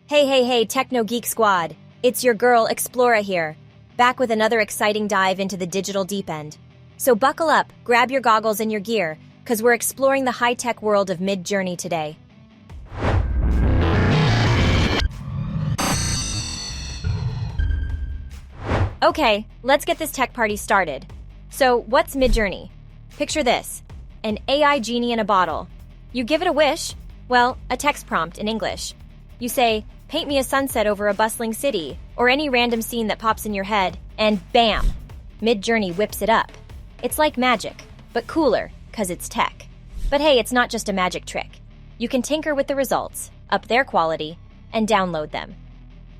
Hey, Techno Geek Squad. It's your girl, Explora here, back with another exciting dive into the digital deep end. So buckle up, grab your goggles and your gear, because we're exploring the high-tech world of Midjourney today. Okay, let's get this tech party started. So, what's Midjourney? Picture this, an AI genie in a bottle. You give it a wish, well, a text prompt in English. You say, paint me a sunset over a bustling city, or any random scene that pops in your head, and bam! Midjourney whips it up. It's like magic, but cooler, because it's tech. But hey, it's not just a magic trick. You can tinker with the results, up their quality, and download them.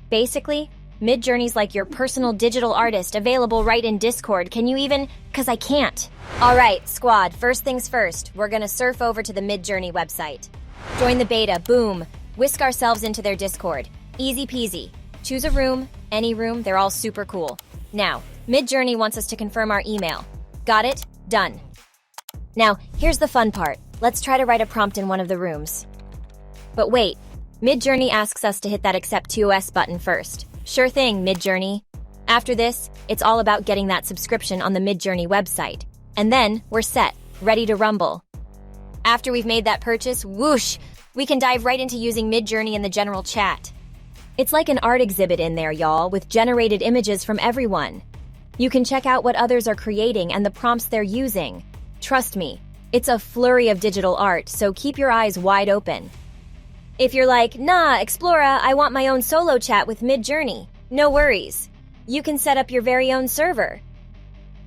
Basically, Midjourney's like your personal digital artist available right in Discord. Can you even? Cause I can't. Alright, squad, first things first, we're gonna surf over to the Midjourney website. Join the beta, boom. Whisk ourselves into their Discord. Easy peasy. Choose a room, any room, they're all super cool. Now, Midjourney wants us to confirm our email. Got it? Done. Now, here's the fun part. Let's try to write a prompt in one of the rooms. But wait, Midjourney asks us to hit that Accept TOS button first. Sure thing, Midjourney. After this, it's all about getting that subscription on the Midjourney website. And then, we're set, ready to rumble. After we've made that purchase, whoosh, we can dive right into using Midjourney in the general chat. It's like an art exhibit in there, y'all, with generated images from everyone. You can check out what others are creating and the prompts they're using. Trust me, it's a flurry of digital art, so keep your eyes wide open. If you're like, nah, Explora, I want my own solo chat with Midjourney, no worries. You can set up your very own server.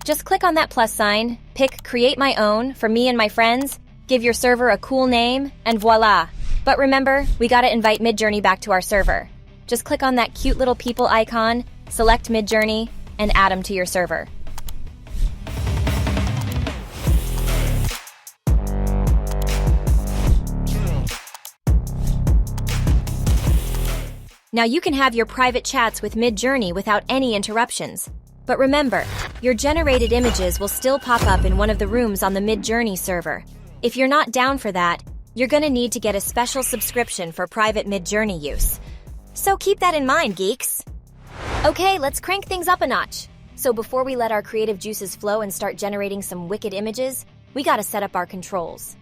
Just click on that plus sign, pick Create My Own for me and my friends, give your server a cool name, and voila. But remember, we gotta invite Midjourney back to our server. Just click on that cute little people icon, select Midjourney, and add them to your server. Now you can have your private chats with Midjourney without any interruptions. But remember, your generated images will still pop up in one of the rooms on the Midjourney server. If you're not down for that, you're gonna need to get a special subscription for private Midjourney use. So keep that in mind, geeks. Okay, let's crank things up a notch. So before we let our creative juices flow and start generating some wicked images, we gotta set up our controls.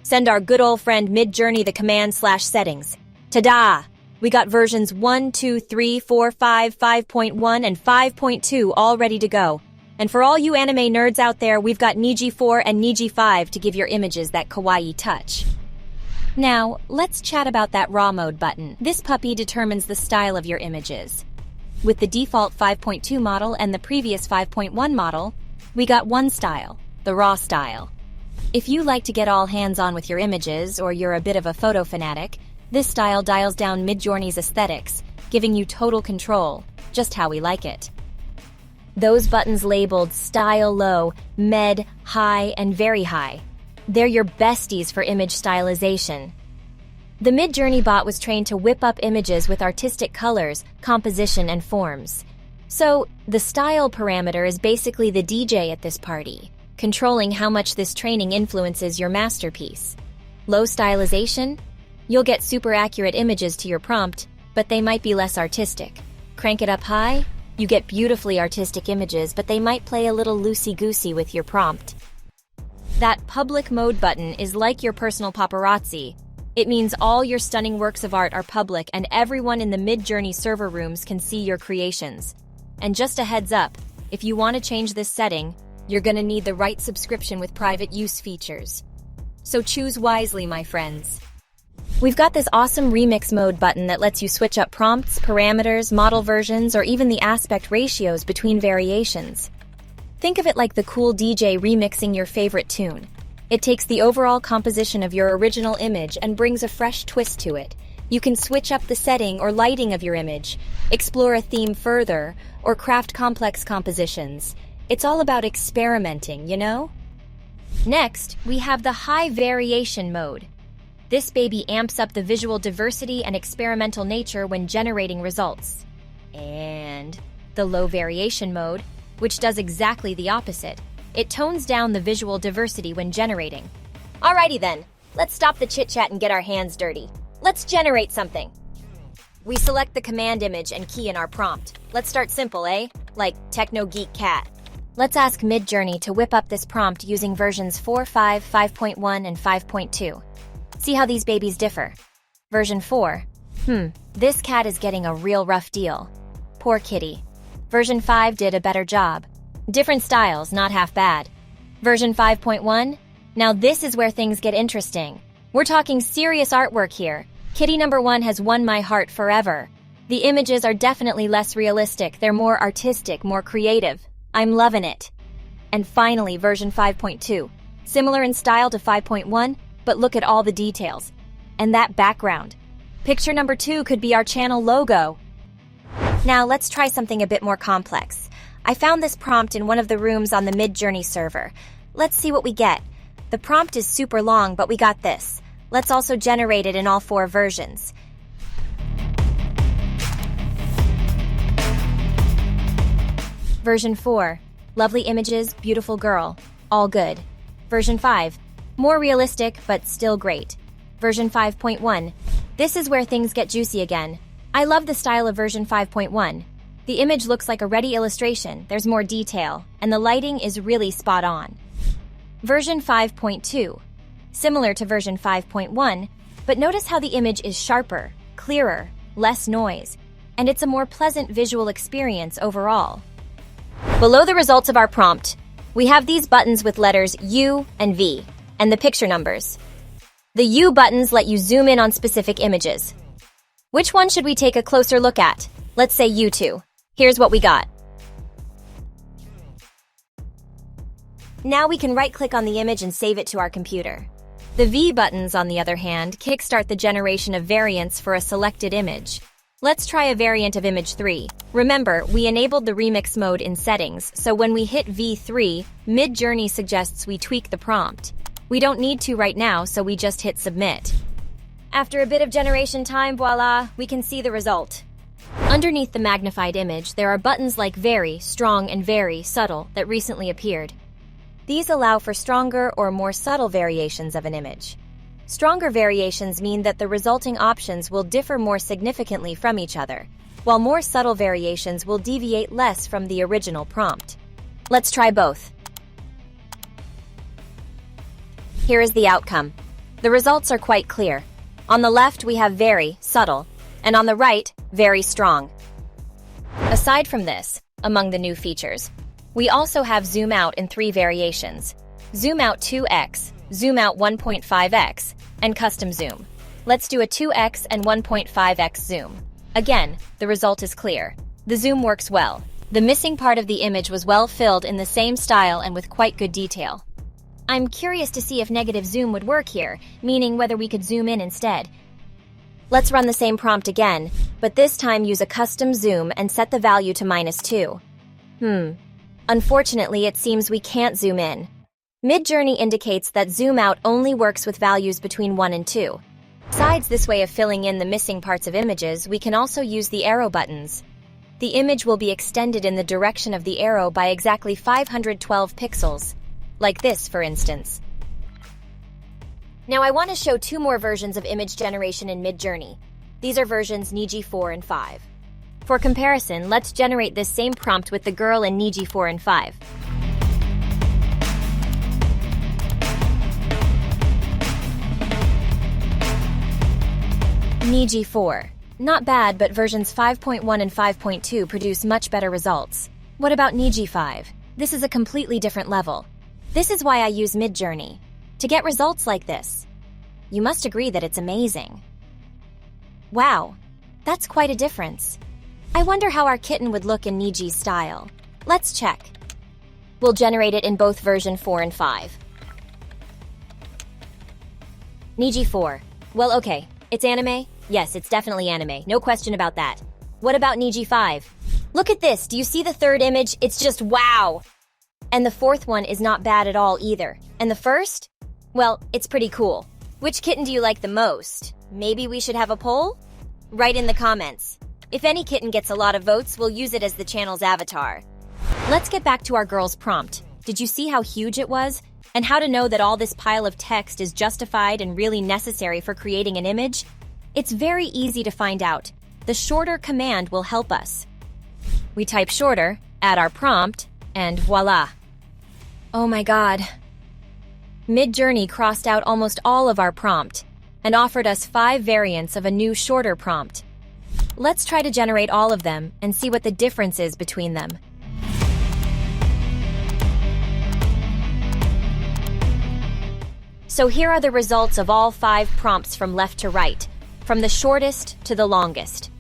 Send our good old friend Midjourney the command/settings. Ta-da! We got versions 1, 2, 3, 4, 5, 5.1, and 5.2 all ready to go. And for all you anime nerds out there, we've got Niji 4 and Niji 5 to give your images that kawaii touch. Now, let's chat about that raw mode button. This puppy determines the style of your images. With the default 5.2 model and the previous 5.1 model, we got one style, the raw style. If you like to get all hands-on with your images, or you're a bit of a photo fanatic, this style dials down Midjourney's aesthetics, giving you total control, just how we like it. Those buttons labeled Style Low, Med, High, and Very High. They're your besties for image stylization. The Midjourney bot was trained to whip up images with artistic colors, composition, and forms. So, the style parameter is basically the DJ at this party, controlling how much this training influences your masterpiece. Low stylization? You'll get super accurate images to your prompt, but they might be less artistic. Crank it up high? You get beautifully artistic images, but they might play a little loosey-goosey with your prompt. That public mode button is like your personal paparazzi. It means all your stunning works of art are public and everyone in the Midjourney server rooms can see your creations. And just a heads up, if you want to change this setting, you're gonna need the right subscription with private use features. So choose wisely, my friends. We've got this awesome remix mode button that lets you switch up prompts, parameters, model versions, or even the aspect ratios between variations. Think of it like the cool DJ remixing your favorite tune. It takes the overall composition of your original image and brings a fresh twist to it. You can switch up the setting or lighting of your image, explore a theme further, or craft complex compositions. It's all about experimenting, you know? Next, we have the high variation mode. This baby amps up the visual diversity and experimental nature when generating results. And the low variation mode, which does exactly the opposite. It tones down the visual diversity when generating. Alrighty then, let's stop the chit-chat and get our hands dirty. Let's generate something. We select the command image and key in our prompt. Let's start simple, eh? Like Techno Geek Cat. Let's ask Midjourney to whip up this prompt using versions 4, 5, 5.1, and 5.2. See how these babies differ. Version 4. This cat is getting a real rough deal. Poor kitty. Version 5 did a better job. Different styles, not half bad. Version 5.1? Now this is where things get interesting. We're talking serious artwork here. Kitty number 1 has won my heart forever. The images are definitely less realistic. They're more artistic, more creative. I'm loving it. And finally, version 5.2. Similar in style to 5.1, but look at all the details. And that background. Picture number 2 could be our channel logo. Now let's try something a bit more complex. I found this prompt in one of the rooms on the Midjourney server. Let's see what we get. The prompt is super long, but we got this. Let's also generate it in all 4 versions. Version 4. Lovely images, beautiful girl. All good. Version 5. More realistic, but still great. Version 5.1. This is where things get juicy again. I love the style of version 5.1. The image looks like a ready illustration, there's more detail, and the lighting is really spot on. Version 5.2. Similar to version 5.1, but notice how the image is sharper, clearer, less noise, and it's a more pleasant visual experience overall. Below the results of our prompt, we have these buttons with letters U and V, and the picture numbers. The U buttons let you zoom in on specific images. Which one should we take a closer look at? Let's say U2. Here's what we got. Now we can right-click on the image and save it to our computer. The V buttons, on the other hand, kickstart the generation of variants for a selected image. Let's try a variant of image 3. Remember, we enabled the remix mode in settings, so when we hit V3, Midjourney suggests we tweak the prompt. We don't need to right now, so we just hit submit. After a bit of generation time, voila, we can see the result. Underneath the magnified image, there are buttons like very, strong, and very, subtle that recently appeared. These allow for stronger or more subtle variations of an image. Stronger variations mean that the resulting options will differ more significantly from each other, while more subtle variations will deviate less from the original prompt. Let's try both. Here is the outcome. The results are quite clear. On the left, we have very, subtle, and on the right, very strong. Aside from this, among the new features, we also have zoom out in 3 variations. Zoom out 2x, zoom out 1.5x, and custom zoom. Let's do a 2x and 1.5x zoom. Again, the result is clear. The zoom works well. The missing part of the image was well filled in the same style and with quite good detail. I'm curious to see if negative zoom would work here, meaning whether we could zoom in instead. Let's run the same prompt again, but this time use a custom zoom and set the value to -2. Unfortunately, it seems we can't zoom in. Midjourney indicates that zoom out only works with values between 1 and 2. Besides this way of filling in the missing parts of images, we can also use the arrow buttons. The image will be extended in the direction of the arrow by exactly 512 pixels. Like this, for instance. Now I want to show 2 more versions of image generation in Midjourney. These are versions Niji 4 and 5. For comparison, let's generate this same prompt with the girl in Niji 4 and 5. Niji 4. Not bad, but versions 5.1 and 5.2 produce much better results. What about Niji 5? This is a completely different level. This is why I use Midjourney. To get results like this, you must agree that it's amazing. Wow, that's quite a difference. I wonder how our kitten would look in Niji's style. Let's check. We'll generate it in both version 4 and 5. Niji 4. Well, okay. It's anime? Yes, it's definitely anime. No question about that. What about Niji 5? Look at this. Do you see the third image? It's just wow! And the fourth one is not bad at all either. And the first? Well, it's pretty cool. Which kitten do you like the most? Maybe we should have a poll? Write in the comments. If any kitten gets a lot of votes, we'll use it as the channel's avatar. Let's get back to our girl's prompt. Did you see how huge it was? And how to know that all this pile of text is justified and really necessary for creating an image? It's very easy to find out. the shorter command will help us. We type shorter, add our prompt, and voila. Oh my god. Midjourney crossed out almost all of our prompt and offered us 5 variants of a new shorter prompt. Let's try to generate all of them and see what the difference is between them. So here are the results of all 5 prompts from left to right, from the shortest to the longest.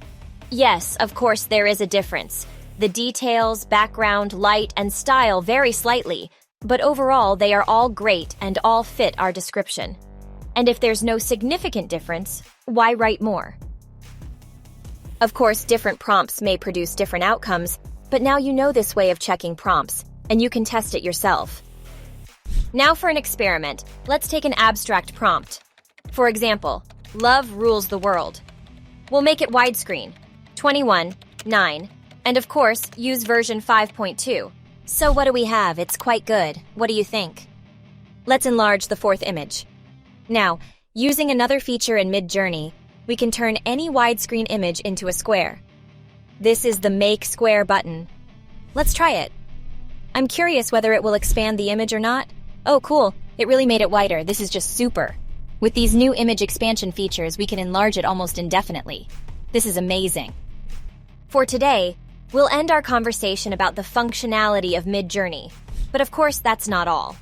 Yes, of course there is a difference. The details, background, light, and style vary slightly, but overall they are all great and all fit our description. And if there's no significant difference, why write more? Of course, different prompts may produce different outcomes, but now you know this way of checking prompts, and you can test it yourself. Now for an experiment, let's take an abstract prompt. For example, love rules the world. We'll make it widescreen, 21:9, and of course, use version 5.2. So what do we have? It's quite good. What do you think? Let's enlarge the 4th image. Now, using another feature in Midjourney, we can turn any widescreen image into a square. This is the Make Square button. Let's try it. I'm curious whether it will expand the image or not. Oh, cool. It really made it wider. This is just super. With these new image expansion features, we can enlarge it almost indefinitely. This is amazing. For today, we'll end our conversation about the functionality of Midjourney. But of course, that's not all.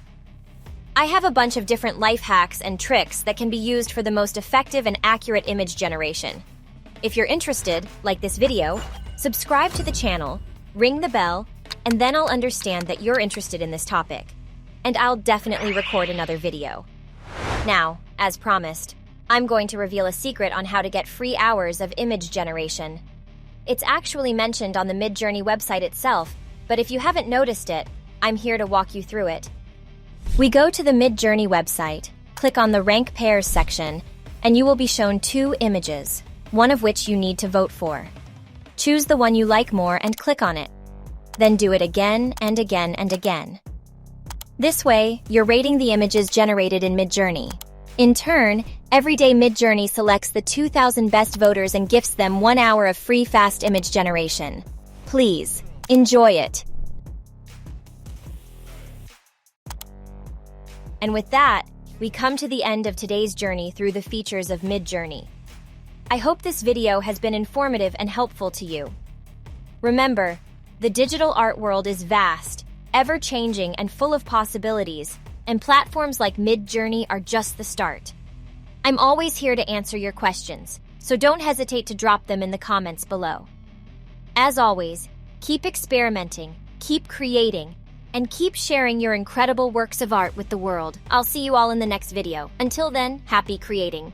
I have a bunch of different life hacks and tricks that can be used for the most effective and accurate image generation. If you're interested, like this video, subscribe to the channel, ring the bell, and then I'll understand that you're interested in this topic. And I'll definitely record another video. Now, as promised, I'm going to reveal a secret on how to get free hours of image generation. It's actually mentioned on the Midjourney website itself, but if you haven't noticed it, I'm here to walk you through it. We go to the Midjourney website, click on the Rank Pairs section, and you will be shown 2 images, one of which you need to vote for. Choose the one you like more and click on it. Then do it again and again and again. This way, you're rating the images generated in Midjourney. In turn, every day Midjourney selects the 2,000 best voters and gifts them 1 hour of free fast image generation. Please, enjoy it. And with that, we come to the end of today's journey through the features of Midjourney. I hope this video has been informative and helpful to you. Remember, the digital art world is vast, ever-changing, and full of possibilities, and platforms like Midjourney are just the start. I'm always here to answer your questions, so don't hesitate to drop them in the comments below. As always, keep experimenting, keep creating, and keep sharing your incredible works of art with the world. I'll see you all in the next video. Until then, happy creating.